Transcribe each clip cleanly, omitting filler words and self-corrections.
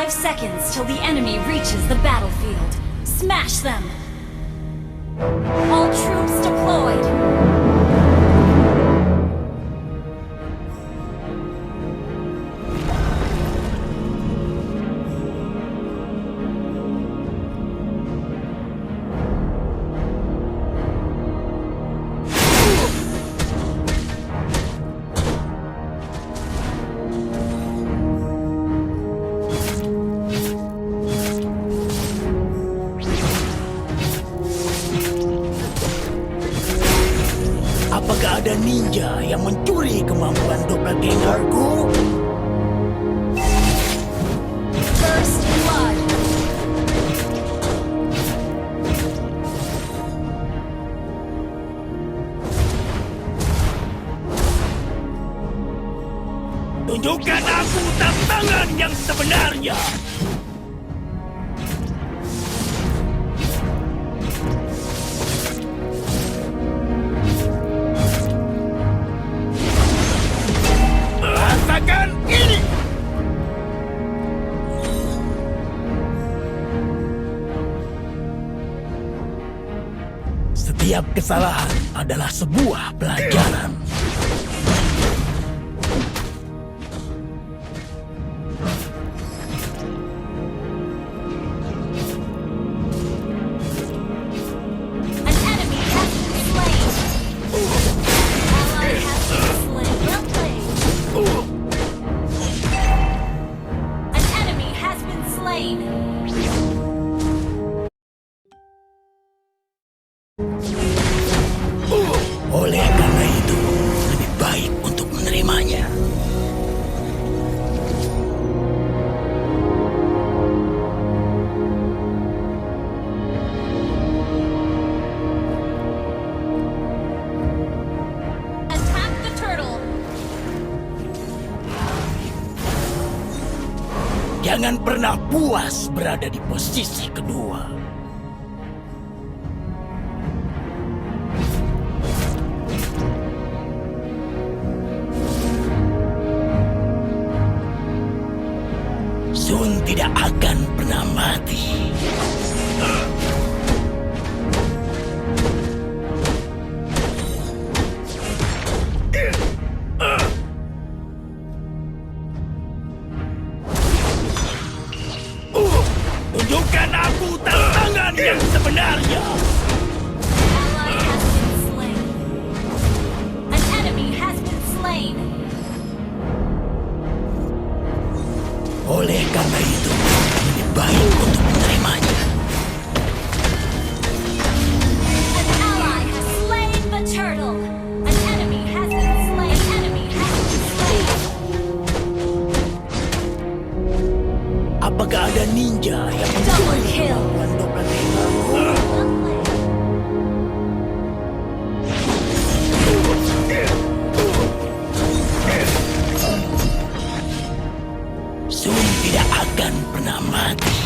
5 seconds till the enemy reaches the battlefield. Smash them! All troops deployed! Apakah ada ninja yang mencuri kemampuan doppelgangerku? First blood! Tunjukkan aku tantangan yang sebenarnya! Rasakan ini! Setiap kesalahan adalah sebuah pelajaran. An enemy has been slain! Ally has been slain. Well played! An enemy has been slain! Oleh karena itu, lebih baik untuk menerimanya. Attack the turtle! Jangan pernah puas berada di posisi kedua. Sun tidak akan pernah mati. Tunjukkan aku tantangan yang sebenarnya. Ally has been slain. An enemy has been slain. Oleh karena itu, lebih baik untuk menerimanya. An ally has slain the turtle. An enemy has been slain. Enemy has been slain. Apakah ada ninja yang Double mencuri kill. kemampuan doppelgangerku? Well played. Sun tidak akan pernah mati.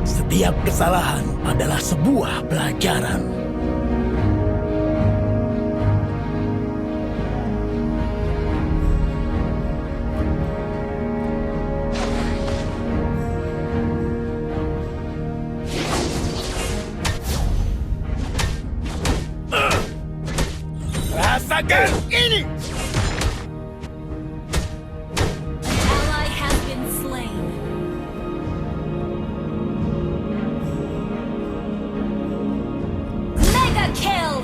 Setiap kesalahan adalah sebuah pelajaran. Rasakan ini! An ally has been slain. Mega kill!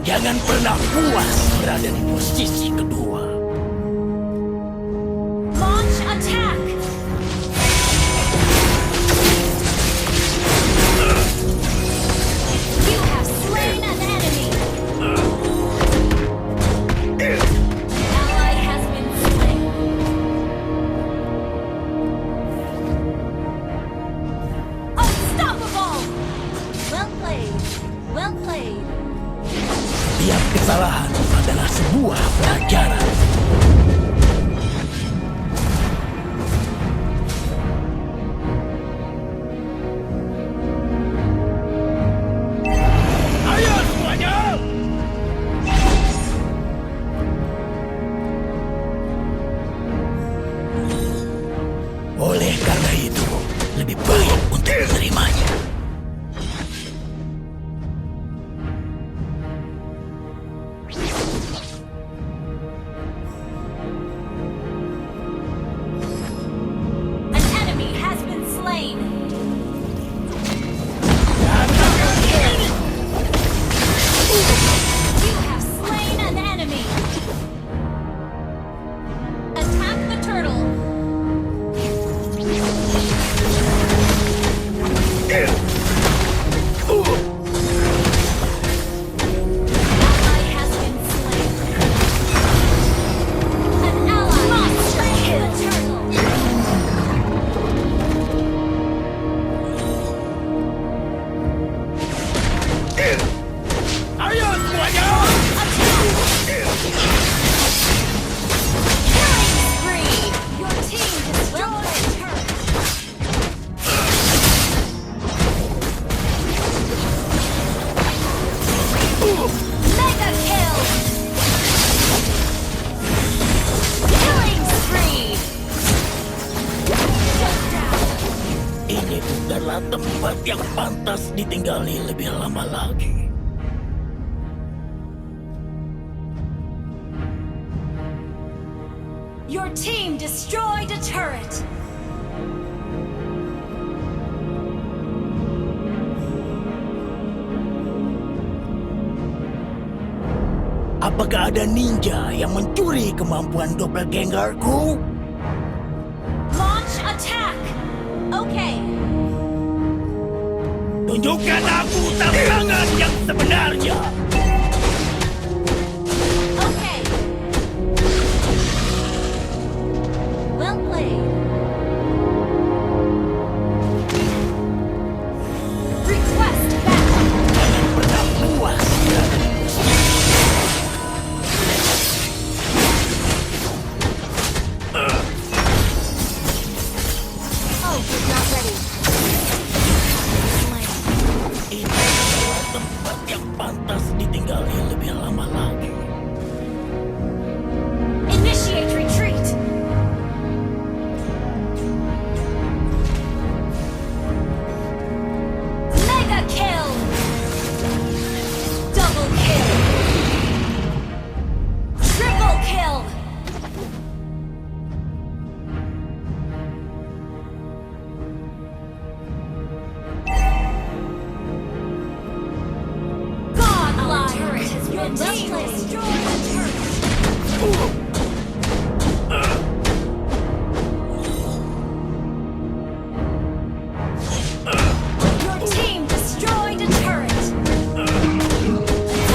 Jangan pernah puas berada di posisi kedua. Launch attack! You have slain an enemy. Ally has been slain. Unstoppable! Well played. Well played. Setiap kesalahan adalah sebuah pelajaran. bukanlah tempat yang pantas ditinggali lebih lama lagi. Your team destroyed a turret. Apakah ada ninja yang mencuri kemampuan doppelgangerku? Launch attack. Okay. Tunjukkan aku tantangan yang sebenarnya. Okay. Well played. Request backup. Jangan pernah puas berada di posisi. Oh, he's not ready. Ini adalah tempat yang pantas ditinggali lebih lama lagi. Initiate retreat. Mega kill. Double kill. Triple kill. Godlike. Your team destroyed the turret. Your team destroyed a turret. An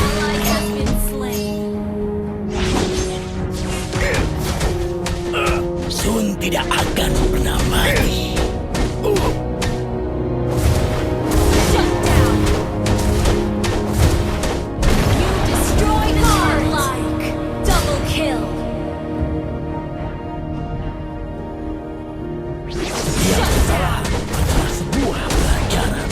ally has been slain. Sun tidak akan pernah mati. Shut down. You destroyed a godlike. Double kill. Yang salah adalah sebuah pelajaran.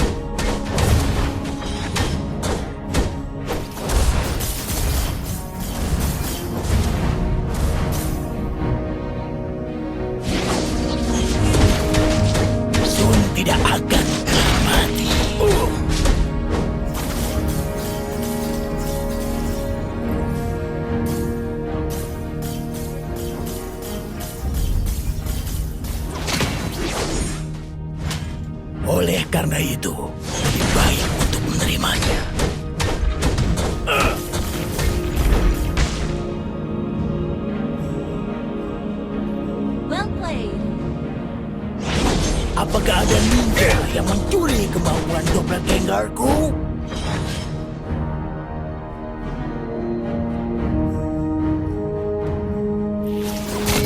Sun tidak akan pernah mati. Oleh karena itu, lebih baik untuk menerimanya. Well played. Apakah ada ninja yang mencuri kemampuan doppelgangerku?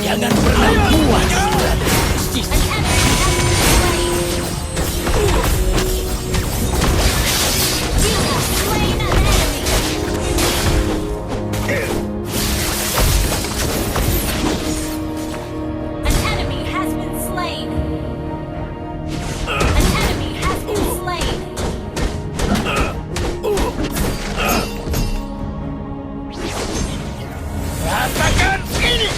Jangan pernah puas berada di posisi. An enemy has been slain. You have slain an enemy. An enemy has been slain. An enemy has been slain. Rasakan ini!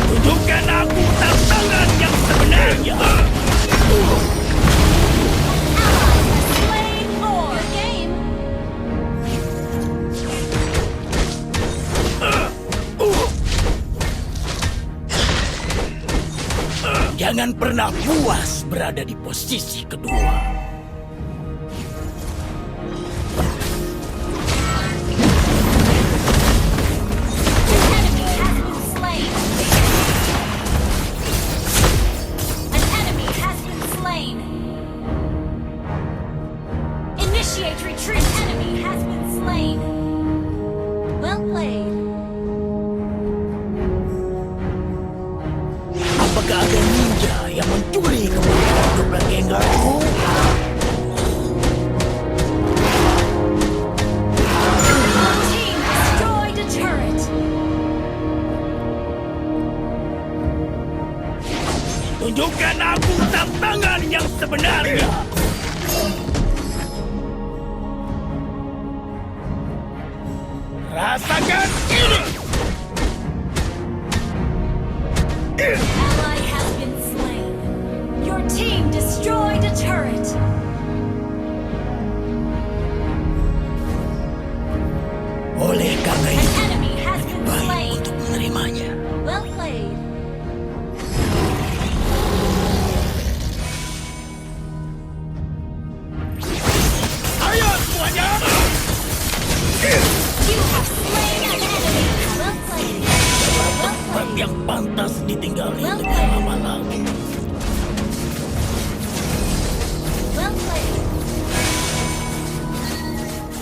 Tunjukkan aku tantangan yang sebenarnya. Slain for game. Jangan pernah puas berada di posisi kedua. An enemy has been slain. Initiate retreat. An enemy has been slain. Well played. Apakah ada ninja yang mencuri kemampuan doppelgangerku? Your team destroyed a turret. Tunjukkan aku tantangan yang sebenarnya. Rasakan ini! Oleh karena An itu, enemy has lebih been baik slain. untuk menerimanya. Well played. Ayo semuanya! You have slain an enemy. Well played. Well Tempat played. yang pantas ditinggali Well lebih played. lama lagi. Well played.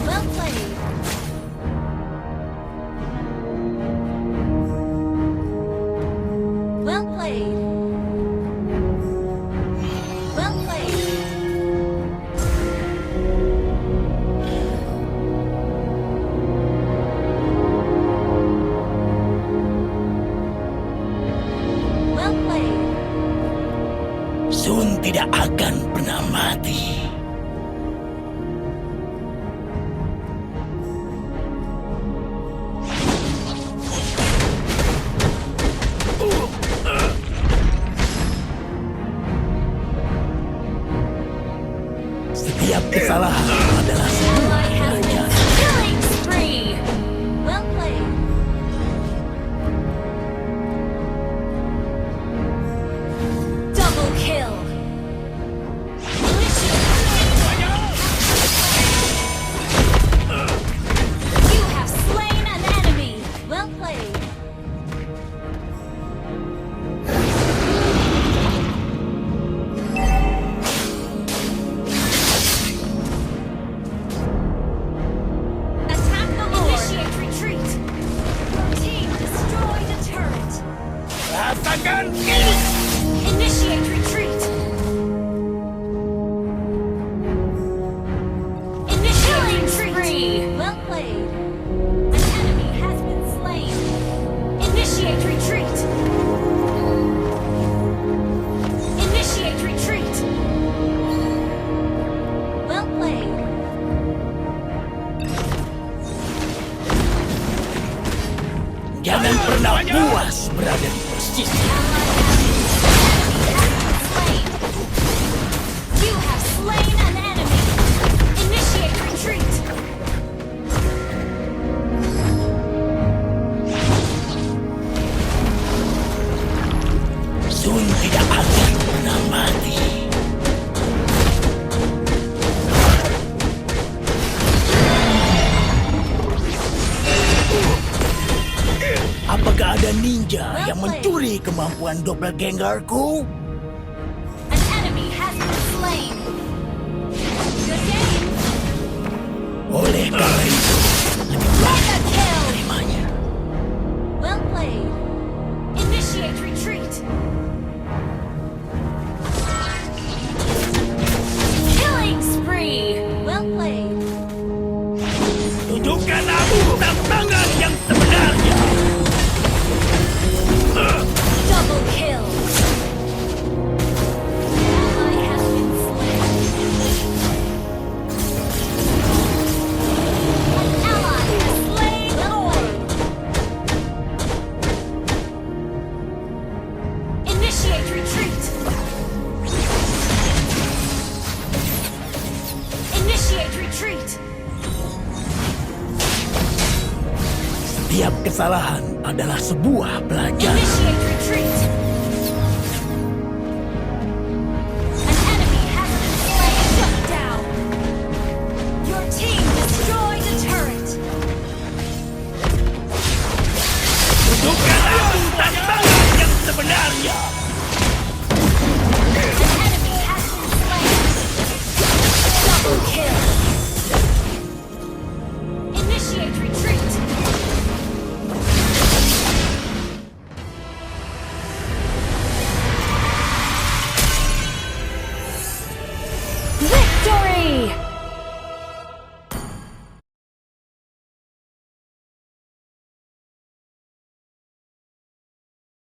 Well played. Well played. Well played. Well played. Sun tidak akan pernah mati. Setiap kesalahan adalah sebuah Ally has been pelajaran. killing spree. Well played. Double kill. You have slain an enemy. Well played. Attack the Lord. Initiate retreat. Your team destroyed a turret. Rasakan ini! Initiate retreat. Initiate retreat. Well played. An enemy has been slain. Initiate retreat. Initiate retreat. Well played. Jangan pernah puas berada di posisi. Slain. You have slain an enemy. Initiate retreat. Sun tidak akan pernah mati. Apakah ada ninja yang mencuri kemampuan doppelgangerku? An enemy has been slain. Good game. Oleh karena itu, lebih baik Mega kill. menerimanya. Well played. Initiate retreat. Killing spree. Well played. Tunjukkan aku tantangan yang sebenarnya. Double kill. Ally has been slain. An ally has slain the Lord. Initiate retreat. Initiate retreat. Setiap kesalahan adalah sebuah pelajaran. Initiate retreat.